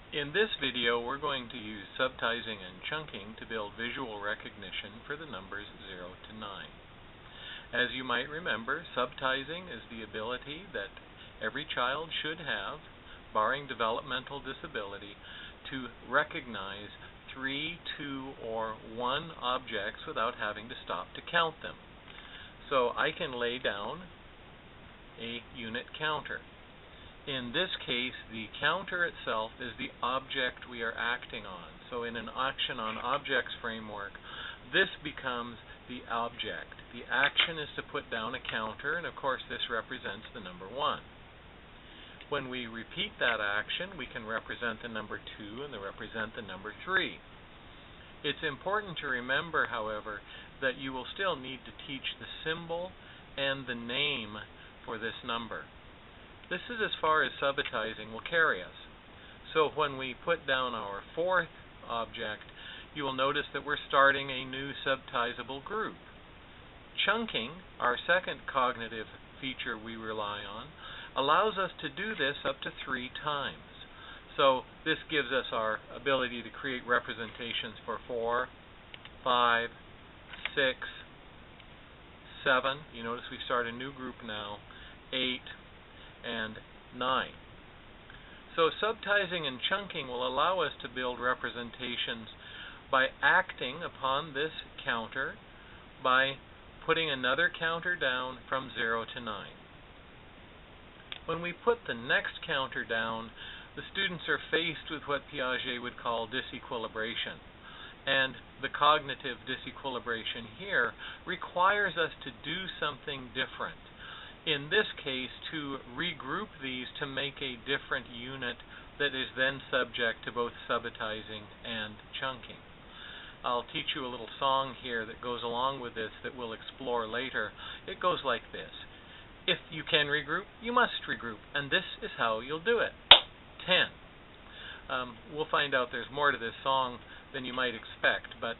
In this video, we're going to use subtizing and chunking to build visual recognition for the numbers 0 to 9. As you might remember, subtizing is the ability that every child should have, barring developmental disability, to recognize 3, 2, or 1 objects without having to stop to count them. So I can lay down a unit counter. In this case, the counter itself is the object we are acting on. So in an action on objects framework, this becomes the object. The action is to put down a counter, and of course this represents the number 1. When we repeat that action, we can represent the number 2 and represent the number 3. It's important to remember, however, that you will still need to teach the symbol and the name for this number. This is as far as subtizing will carry us. So when we put down our 4th object, you will notice that we're starting a new subtizable group. Chunking, our second cognitive feature we rely on, allows us to do this up to 3 times. So this gives us our ability to create representations for 4, 5, 6, 7. You notice we start a new group now, 8, and 9. So subtizing and chunking will allow us to build representations by acting upon this counter by putting another counter down from 0 to 9. When we put the next counter down, the students are faced with what Piaget would call disequilibration. And the cognitive disequilibration here requires us to do something different. In this case, to regroup these to make a different unit that is then subject to both subtizing and chunking. I'll teach you a little song here that goes along with this that we'll explore later. It goes like this. If you can regroup, you must regroup, and this is how you'll do it. 10. We'll find out there's more to this song than you might expect, but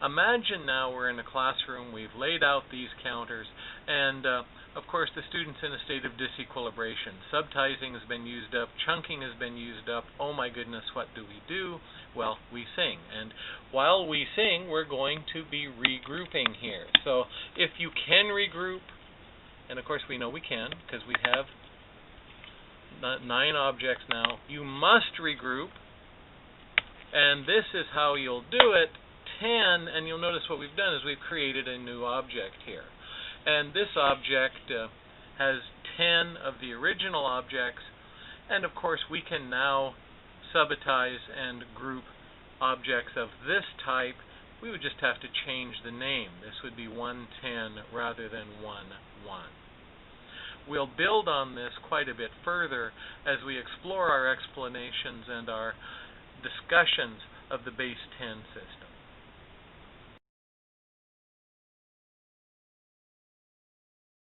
imagine now we're in a classroom, we've laid out these counters, and of course the student's in a state of disequilibration. Subtizing has been used up, chunking has been used up. Oh my goodness, what do we do? Well, we sing, and while we sing, we're going to be regrouping here. So if you can regroup, and of course we know we can because we have 9 objects now, you must regroup, and this is how you'll do it. 10, and you'll notice what we've done is we've created a new object here. And this object has 10 of the original objects, and of course we can now subtize and group objects of this type. We would just have to change the name. This would be 110 rather than 11. We'll build on this quite a bit further as we explore our explanations and our discussions of the base 10 system.